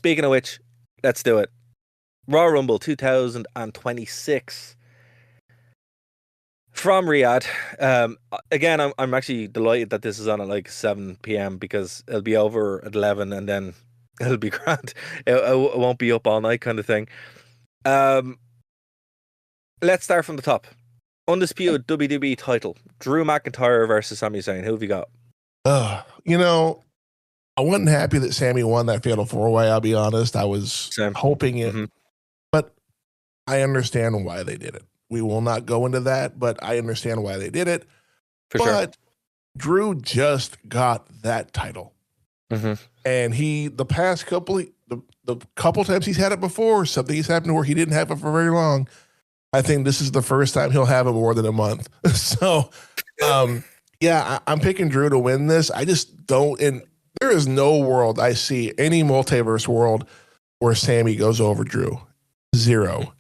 speaking of which, let's do it. Royal Rumble 2026 from Riyadh. Again, I'm actually delighted that this is on at like 7 p.m. because it'll be over at 11 and then it'll be grand. It won't be up all night kind of thing. Let's start from the top. Undisputed WWE title. Drew McIntyre versus Sami Zayn. Who have you got? I wasn't happy that Sammy won that Fatal 4-Way. I'll be honest. I was hoping it, but I understand why they did it. We will not go into that, but I understand why they did it. Sure. Drew just got that title. And the past couple, the couple times he's had it before, something's happened where he didn't have it for very long. I think this is the first time he'll have it more than a month. So, yeah, I'm picking Drew to win this. I just don't, and there is no world I see, any multiverse world, where Sammy goes over Drew. Zero.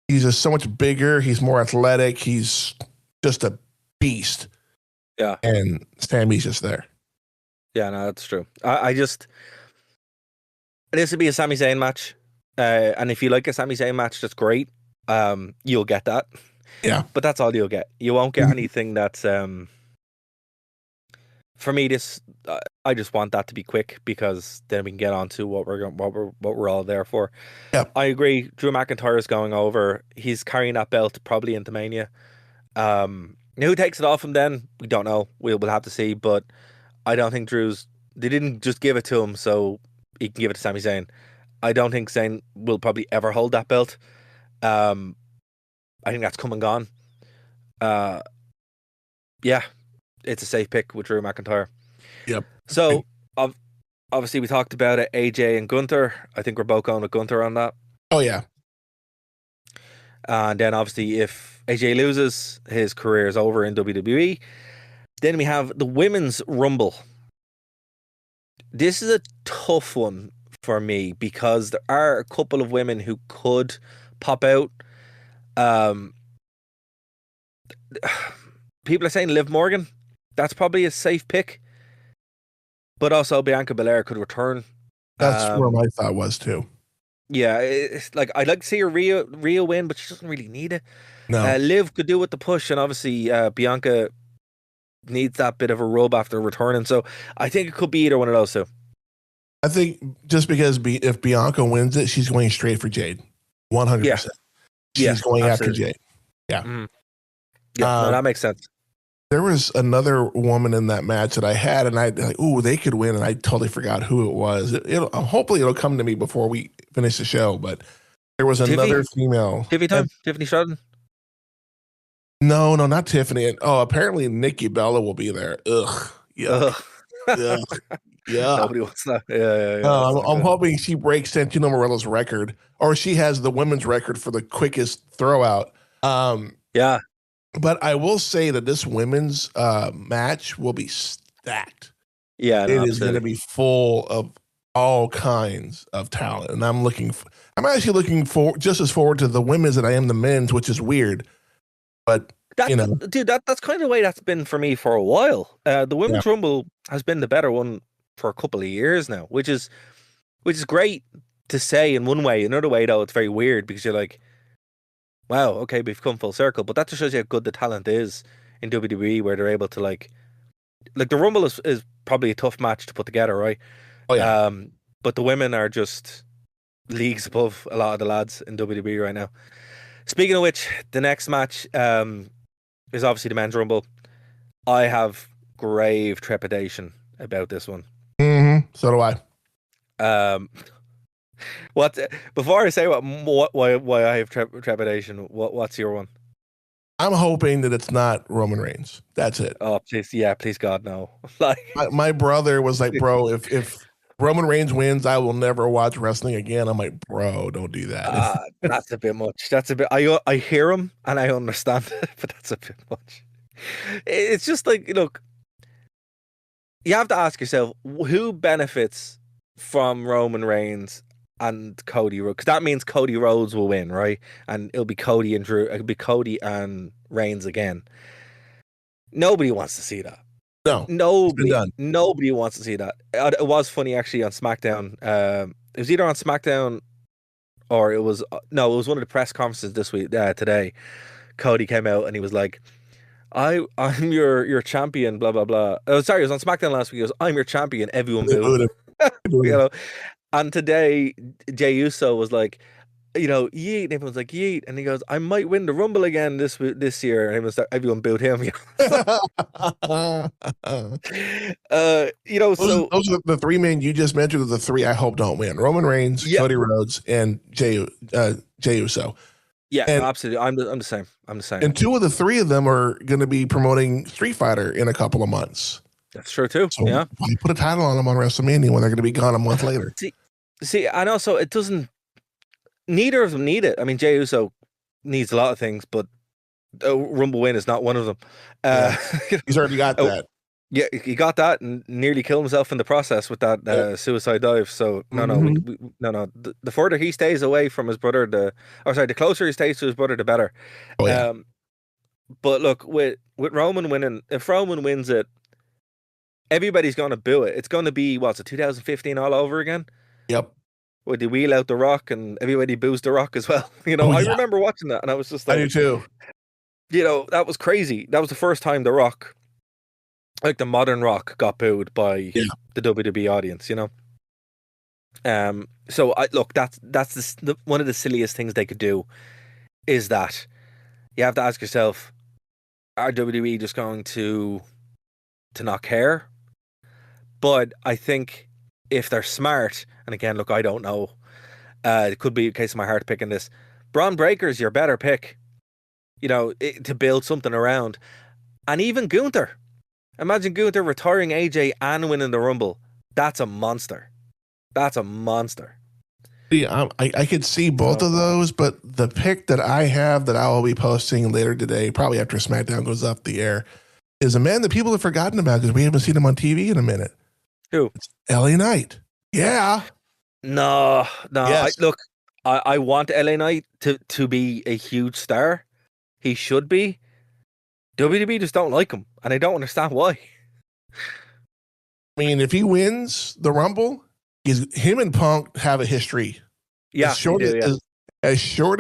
He's just so much bigger. He's more athletic. He's just a beast. Yeah. And Sammy's just there. Yeah, no, that's true. This would be a Sami Zayn match. And if you like a Sami Zayn match, that's great. You'll get that. Yeah. But that's all you'll get. You won't get anything that's for me, I just want that to be quick because then we can get on to what we're all there for. Yep. I agree. Drew McIntyre is going over. He's carrying that belt probably into Mania. Who takes it off him then? We don't know. We'll have to see. But I don't think they didn't just give it to him so he can give it to Sami Zayn. I don't think Zayn will probably ever hold that belt. I think that's come and gone. Yeah, it's a safe pick with Drew McIntyre. Yep. So, obviously, we talked about it, AJ and Gunther. I think we're both going with Gunther on that. Oh, yeah. And then, obviously, if AJ loses, his career is over in WWE. Then we have the Women's Rumble. This is a tough one for me because there are a couple of women who could pop out. People are saying Liv Morgan. That's probably a safe pick. But also Bianca Belair could return. That's where my thought was too. Yeah, it's like I'd like to see her Rhea win, but she doesn't really need it. No. Liv could do with the push, and obviously Bianca needs that bit of a rub after returning. So I think it could be either one of those two. I think just because if Bianca wins it, she's going straight for Jade. 100%. She's going after Jade. Yeah. Mm-hmm. Yeah, no, that makes sense. There was another woman in that match that I had, and I like, ooh, they could win, and I totally forgot who it was. Hopefully it'll come to me before we finish the show, but there was another female. Tiffany Stratton? No, not Tiffany. Oh, apparently Nikki Bella will be there. Ugh. Yeah. Yeah. Yeah. Nobody wants that. Yeah. I'm hoping she breaks Santino Morella's record, or she has the women's record for the quickest throw out. Yeah. But I will say that this women's match will be stacked. Yeah, it is going to be full of all kinds of talent, and I'm actually looking just as forward to the women's that I am the men's, which is weird. But dude, that's kind of the way that's been for me for a while. The Women's Rumble has been the better one for a couple of years now, which is great to say in one way. Another way, though, it's very weird because you're like, wow, okay, we've come full circle. But that just shows you how good the talent is in WWE, where they're able to like the Rumble is probably a tough match to put together, right? Oh yeah. But the women are just leagues above a lot of the lads in WWE right now. Speaking of which, the next match is obviously the Men's Rumble. I have grave trepidation about this one. So do I. Before I say why I have trepidation, what's your one? I'm hoping that it's not Roman Reigns. That's it. Oh, please God, no. My brother was like, bro, if Roman Reigns wins, I will never watch wrestling again. I'm like, bro, don't do that. That's a bit much. That's a bit. I hear him and I understand it, but that's a bit much. It's just like, look, you have to ask yourself, who benefits from Roman Reigns and Cody Rhodes? Because that means Cody Rhodes will win, right? And it'll be Cody and Drew. It'll be Cody and Reigns again. Nobody wants to see that. No, nobody wants to see that. It was funny actually on SmackDown. it was either on SmackDown or it was no, it was one of the press conferences this week today. Cody came out and he was like, I'm your champion, blah blah blah. Oh, sorry, it was on SmackDown last week. He goes, I'm your champion. Everyone booed. You know, and today Jey Uso was like, yeet. And everyone's like, yeet. And he goes, I might win the Rumble again this year. And everyone booed him. Those are the three men you just mentioned are the three I hope don't win: Roman Reigns, Cody Rhodes, and Jey Uso. Yeah, and, absolutely. I'm the same. I'm the same. And two of the three of them are going to be promoting Street Fighter in a couple of months. That's true too. So yeah, why put a title on them on WrestleMania when they're going to be gone a month later? See, and also it doesn't. Neither of them need it. I mean, Jey Uso needs a lot of things, but a Rumble win is not one of them. He's already got that. Yeah, he got that and nearly killed himself in the process with that suicide dive. So no. The further he stays away from his brother, the closer he stays to his brother, the better. Oh, yeah. But look, with Roman winning, if Roman wins it, everybody's going to boo it. It's going to be, what's it, 2015 all over again? Yep. Where they wheel out The Rock and everybody boos The Rock as well. I remember watching that and I was just like, I do too. That was crazy. That was the first time The Rock, like the modern Rock, got booed by the WWE audience, So that's one of the silliest things they could do is that you have to ask yourself, are WWE just going to not care? But I think if they're smart, and again, look, I don't know, it could be a case of my heart picking this. Braun Breaker's your better pick, to build something around. And even Gunther. Imagine Gunther retiring AJ and winning the Rumble. That's a monster. That's a monster. Yeah, I could see both of those, but the pick that I have that I will be posting later today, probably after SmackDown goes off the air, is a man that people have forgotten about because we haven't seen him on TV in a minute. Who? It's LA Knight. Yeah. No. Yes. I want LA Knight to be a huge star. He should be. WWE just don't like him, and I don't understand why. I mean, if he wins the Rumble, him and Punk have a history. Yeah, as short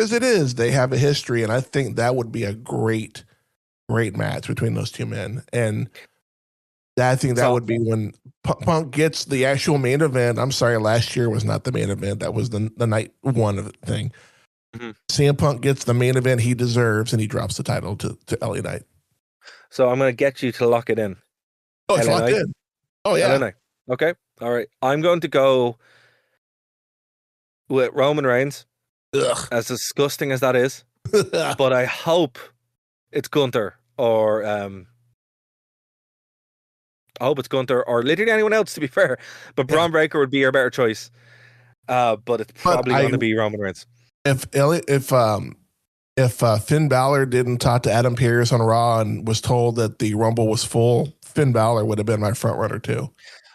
as it is, they have a history, and I think that would be a great match between those two men. And I think that would be when Punk gets the actual main event. I'm sorry, last year was not the main event. That was the night one of the thing. Mm-hmm. CM Punk gets the main event he deserves, and he drops the title to LA Knight. So I'm going to get you to lock it in. Oh, it's locked in. Oh, yeah. LA Knight. Okay. All right. I'm going to go with Roman Reigns. Ugh. As disgusting as that is. But I hope it's Gunther or I hope it's Gunther or literally anyone else, to be fair. But Braun Breaker would be your better choice. But it's probably going to be Roman Reigns. If Finn Balor didn't talk to Adam Pearce on Raw and was told that the Rumble was full, Finn Balor would have been my front runner too.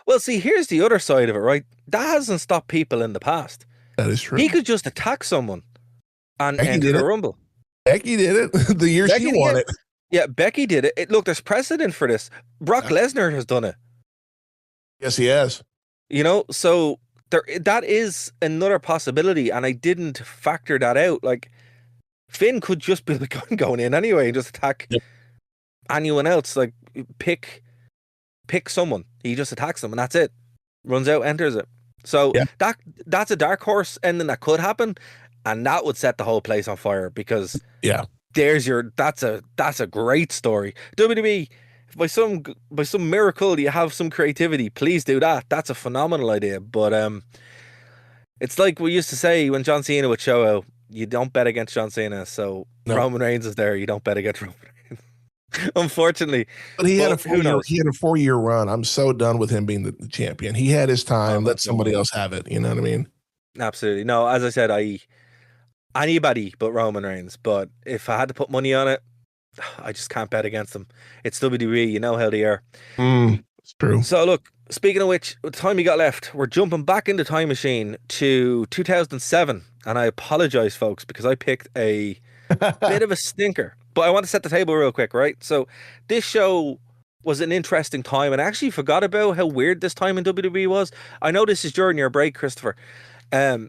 Well, see, here's the other side of it, right? That hasn't stopped people in the past. That is true. He could just attack someone and enter the Rumble. Becky did it the year she won it. Yeah, Becky did it. Look, there's precedent for this. Brock Lesnar has done it. Yes, he has. So that is another possibility, and I didn't factor that out. Like, Finn could just be the gun going in anyway and just attack anyone else. Like, pick someone. He just attacks them, and that's it. Runs out, enters it. So that's a dark horse ending that could happen, and that would set the whole place on fire because that's a great story. WWE, by some miracle you have some creativity, please do that. That's a phenomenal idea. But it's like we used to say when John Cena would show out, you don't bet against John Cena. So Roman Reigns is there, you don't bet against Roman Reigns. Unfortunately. But he had a 4-year run. I'm so done with him being the champion. He had his time. Let somebody else have it. You know what I mean? Absolutely. No, as I said, anybody but Roman Reigns. But if I had to put money on it, I just can't bet against them. It's WWE. You know how they are. It's true. So look, speaking of which, the time we got left, we're jumping back in the time machine to 2007. And I apologize, folks, because I picked a bit of a stinker. But I want to set the table real quick, right? So this show was an interesting time, and I actually forgot about how weird this time in WWE was. I know this is during your break, Christopher. Um,